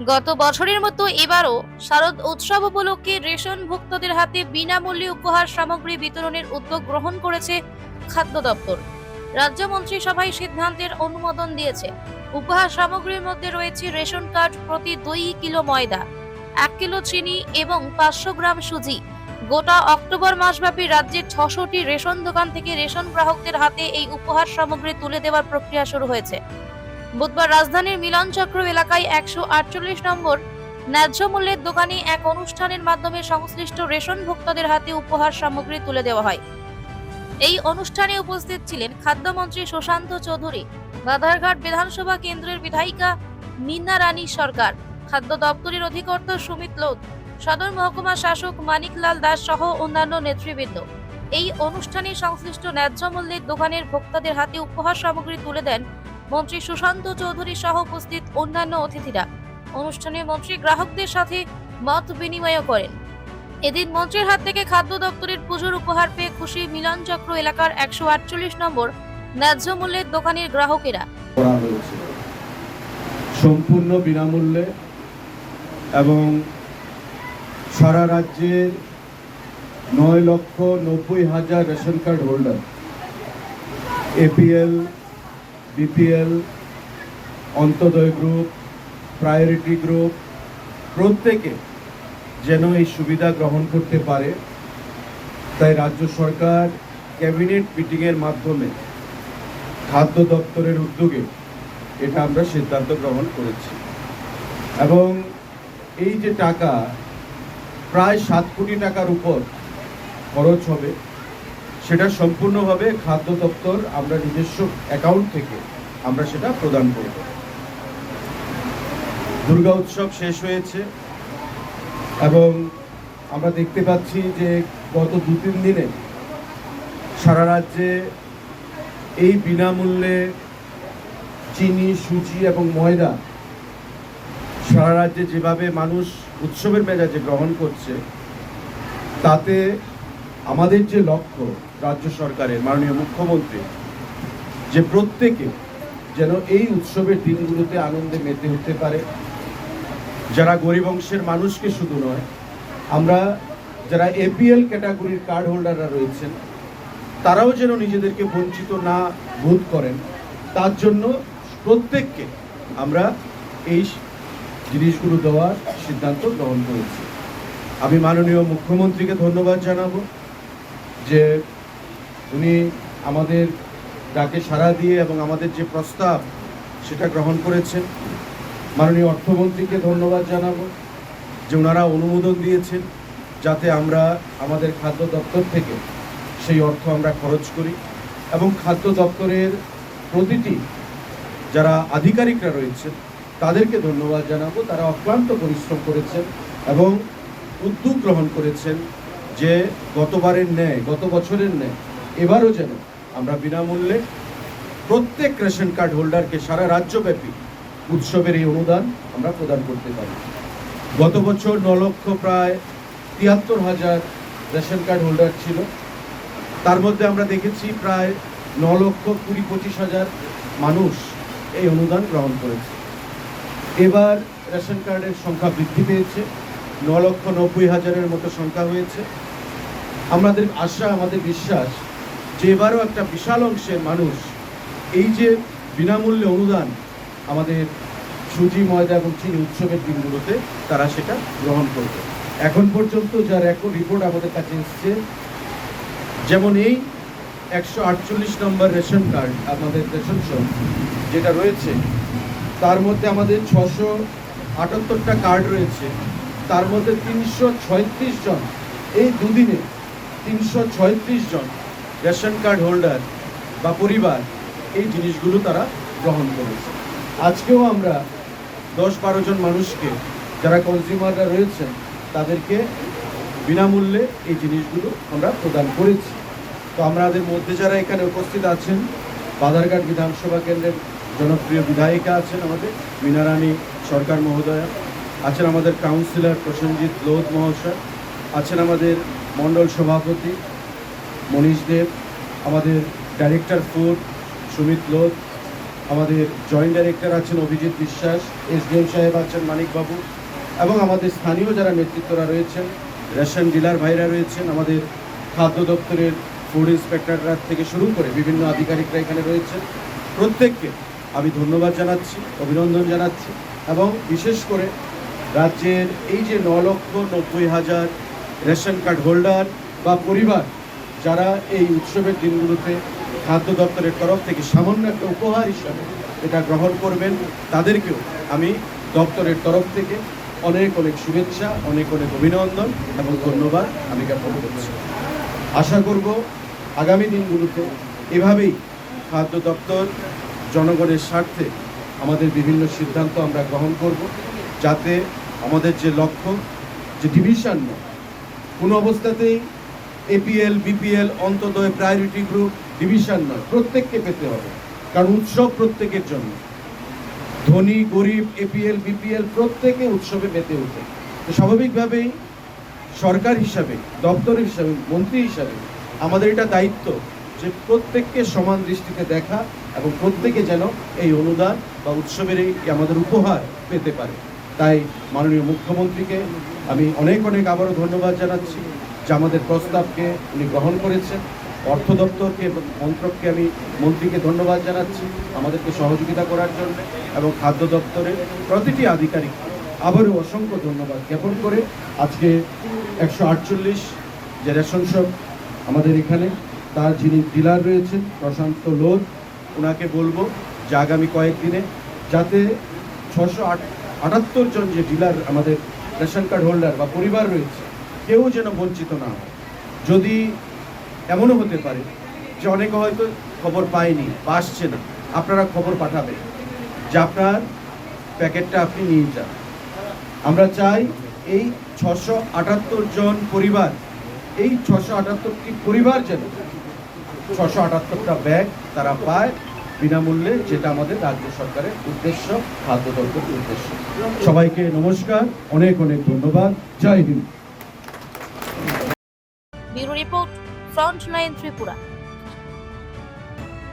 গত বছরের মতো এবারও শারদ উৎসব উপলক্ষে রেশন ভুক্তদের হাতে বিনামূল্যে উপহার সামগ্রী বিতরণের উদ্যোগ গ্রহণ করেছে খাদ্য দপ্তর। রাজ্য মন্ত্রিসভায় সিদ্ধান্তের অনুমোদন দিয়েছে। উপহার সামগ্রীর মধ্যে রয়েছে রেশন কার্ড প্রতি 2 কিলো ময়দা, 1 কিলো চিনি এবং 500 গ্রাম সুজি। গোটা অক্টোবর মাসব্যাপী রাজ্যের 600টি রেশন দোকান থেকে রেশন গ্রাহকদের হাতে এই উপহার সামগ্রী তুলে দেওয়ার প্রক্রিয়া শুরু হয়েছে। বুধবার রাজধানীর মিলনচক্র এলাকায় 148 নম্বর ন্যায্য মূল্যের দোকানে এক অনুষ্ঠানের মাধ্যমে সংশ্লিষ্ট রেশন ভোক্তাদের হাতে উপহার সামগ্রী তুলে দেওয়া হয়। এই অনুষ্ঠানে উপস্থিত ছিলেন খাদ্যমন্ত্রী সুশান্ত চৌধুরী, বাধারঘাট বিধানসভা কেন্দ্রের বিধায়িকা মিনা রানী সরকার, খাদ্য দপ্তরের অধিকর্তা সুমিত লোধ, সদর মহকুমা শাসক মানিকলাল দাস সহ অন্যান্য নেতৃবৃন্দ। এই অনুষ্ঠানে সংশ্লিষ্ট ন্যায্য মূল্যের দোকানের ভোক্তাদের হাতে উপহার সামগ্রী তুলে দেন মন্ত্রী সুশান্ত চৌধুরী সহ উপস্থিত অন্যান্য অতিথিরা। অনুষ্ঠানে মন্ত্রী গ্রাহকদের সাথে মত বিনিময় করেন। এদিন মন্ত্রীর হাত থেকে খাদ্য দপ্তরের পুজোর উপহার পেয়ে খুশি মিলনচক্র এলাকার 148 নম্বর ন্যায্য মূল্যের দোকানের গ্রাহকেরা। সম্পূর্ণ বিনামূল্যে এবং সারা রাজ্যের 9,90,000 ration card holder, APL, BPL, Antyodaya group, priority group প্রত্যেকে যেন এই সুবিধা গ্রহণ করতে পারে, তাই রাজ্য সরকার ক্যাবিনেট মিটিংয়ের মাধ্যমে খাদ্য দপ্তরের উদ্যোগে এটা আমরা সিদ্ধান্ত গ্রহণ করেছি। এবং এই যে টাকা প্রায় 7 কোটি টাকার উপর খরচ হবে, সেটা সম্পূর্ণভাবে খাদ্য দপ্তর আমরা নিজস্ব অ্যাকাউন্ট থেকে আমরা সেটা প্রদান করব। দুর্গা উৎসব শেষ হয়েছে এবং আমরা দেখতে পাচ্ছি যে গত 2-3 দিনে সারা রাজ্যে এই বিনামূল্যে চিনি, সুজি এবং ময়দা সারা রাজ্যে যেভাবে মানুষ উৎসবের মেজাজে গ্রহণ করছে, তাতে আমাদের যে লক্ষ্য রাজ্য সরকারের মাননীয় মুখ্যমন্ত্রী, যে প্রত্যেকে যেন এই উৎসবের দিনগুলোতে আনন্দে মেতে হতে পারে, যারা গরিব অংশের মানুষকে শুধু নয়, আমরা যারা এপিএল ক্যাটাগরির কার্ড হোল্ডাররা রয়েছেন তারাও যেন নিজেদেরকে বঞ্চিত না বোধ করেন, তার জন্য প্রত্যেককে আমরা এই জিনিসগুলো দেওয়ার সিদ্ধান্ত গ্রহণ করেছি। আমি মাননীয় মুখ্যমন্ত্রীকে ধন্যবাদ জানাবো যে উনি আমাদের ডাকে সাড়া দিয়ে এবং আমাদের যে প্রস্তাব সেটা গ্রহণ করেছেন। মাননীয় অর্থমন্ত্রীকে ধন্যবাদ জানাবো যে ওনারা অনুমোদন দিয়েছেন যাতে আমরা আমাদের খাদ্য দপ্তর থেকে সেই অর্থ আমরা খরচ করি, এবং খাদ্য দপ্তরের প্রতিটি যারা আধিকারিকরা রয়েছেন তাদেরকে ধন্যবাদ জানাবো। তারা অক্লান্ত পরিশ্রম করেছেন এবং উদ্যোগ গ্রহণ করেছেন যে গতবারের ন্যায়, গত বছরের ন্যায় এবারও যেন আমরা বিনামূল্যে প্রত্যেক রেশন কার্ড হোল্ডারকে সারা রাজ্যব্যাপী উৎসবের এই অনুদান আমরা প্রদান করতে পারি। গত বছর 9,73,000 রেশন কার্ড হোল্ডার ছিল, তার মধ্যে আমরা দেখেছি প্রায় 9,20,25,000 মানুষ এই অনুদান গ্রহণ করেছে। এবার রেশন কার্ডের সংখ্যা বৃদ্ধি পেয়েছে, 9,90,000-এর মতো সংখ্যা হয়েছে। আমাদের আশা, আমাদের বিশ্বাস যে এবারও একটা বিশাল অংশের মানুষ এই যে বিনামূল্যে অনুদান আমাদের সুজি, ময়দা এবং চিনি উৎসবের দিনগুলোতে তারা সেটা গ্রহণ করবে। এখন পর্যন্ত যা রেকর্ড রিপোর্ট আমাদের কাছে এসছে, যেমন এই 148 নম্বর রেশন কার্ড আমাদের রেশন শপ যেটা রয়েছে, তার মধ্যে আমাদের 678টা কার্ড রয়েছে, তার মধ্যে 336 জন, এই দুদিনে 336 জন রেশন কার্ড হোল্ডার বা পরিবার এই জিনিসগুলো তারা গ্রহণ করেছে। আজকেও আমরা 10-12 জন মানুষকে যারা কনজিউমাররা রয়েছেন তাদেরকে বিনামূল্যে এই জিনিসগুলো আমরা প্রদান করেছি। তো আমাদের মধ্যে যারা এখানে উপস্থিত আছেন, বাধারঘাট বিধানসভা কেন্দ্রের জনপ্রিয় বিধায়িকা আছেন আমাদের মিনা রানী সরকার মহোদয়া, আছেন আমাদের কাউন্সিলর প্রসেনজিৎ লোধ মহাশয়, আছেন আমাদের মণ্ডল সভাপতি মনীশ দেব, আমাদের ডাইরেক্টর ফুড সুমিত লোধ, আমাদের জয়েন্ট ডাইরেক্টর আছেন অভিজিৎ বিশ্বাস, এসডিএম সাহেব আছেন মানিকবাবু, এবং আমাদের স্থানীয় যারা নেতৃত্বরা রয়েছেন, রেশন ডিলার ভাইরা রয়েছেন, আমাদের খাদ্য দপ্তরের ফুড ইন্সপেক্টররা থেকে শুরু করে বিভিন্ন আধিকারিকরা এখানে রয়েছেন। প্রত্যেককে আমি ধন্যবাদ জানাচ্ছি, অভিনন্দন জানাচ্ছি, এবং বিশেষ করে রাজ্যের এই যে 9,90,000 রেশন কার্ড হোল্ডার বা পরিবার যারা এই উৎসবের দিনগুলোতে খাদ্য দপ্তরের তরফ থেকে সামান্য একটা উপহার হিসাবে এটা গ্রহণ করবেন, তাদেরকেও আমি দপ্তরের তরফ থেকে অনেক অনেক শুভেচ্ছা, অনেক অনেক অভিনন্দন এবং ধন্যবাদ আমি জ্ঞাপন করছি। আশা করব আগামী দিনগুলোতে এভাবেই খাদ্য দপ্তর জনগণের স্বার্থে আমাদের বিভিন্ন সিদ্ধান্ত আমরা গ্রহণ করব, যাতে আমাদের যে লক্ষ্য, যে ডিভিশন নয়, কোনো অবস্থাতেই APL BPL Antyodaya priority group division নয়, প্রত্যেককে পেতে হবে। কারণ উৎসব প্রত্যেকের জন্য, ধনী গরিব এপিএল বিপিএল প্রত্যেকে উৎসবে মেতে ওঠে। তো স্বাভাবিকভাবেই সরকার হিসাবে, দপ্তর হিসাবে, মন্ত্রী হিসাবে আমাদের এটা দায়িত্ব যে প্রত্যেককে সমান দৃষ্টিতে দেখা এবং প্রত্যেকে যেন এই অনুদান বা উৎসবের এই আমাদের উপহার পেতে পারে। তাই মাননীয় মুখ্যমন্ত্রীকে আমি অনেক অনেক আবারও ধন্যবাদ জানাচ্ছি যে আমাদের প্রস্তাবকে উনি গ্রহণ করেছেন। অর্থ দপ্তরকে, মন্ত্রককে আমি মন্ত্রীকে ধন্যবাদ জানাচ্ছি আমাদেরকে সহযোগিতা করার জন্য, এবং খাদ্য দপ্তরের প্রতিটি আধিকারিক আবারও অসংখ্য ধন্যবাদ জ্ঞাপন করে আজকে 148 যে রেশন শপ আমাদের এখানে, তার যিনি ডিলার রয়েছেন প্রশান্ত লোধ, ওনাকে বলবো যে আগামী কয়েকদিনে যাতে 678 জন যে ডিলার আমাদের রেশন কার্ড হোল্ডার বা পরিবার রয়েছে, কেউ যেন বঞ্চিত না হয়। যদি এমনও হতে পারে যে অনেকে হয়তো খবর পায়নি বা আসছে না, আপনারা খবর পাঠাবেন যে আপনার প্যাকেটটা আপনি নিয়ে যান। আমরা চাই এই 678 জন পরিবার, এই 678টি পরিবার যেন 678টা ব্যাগ তারা পায় বিনামূল্যে, যেটা আমাদের রাজ্য সরকারের উদ্দেশ্য, খাদ্য দপ্তরের উদ্দেশ্য। সবাইকে নমস্কার, অনেক অনেক ধন্যবাদ। Jai Hind. Bureau report, Frontline Tripura.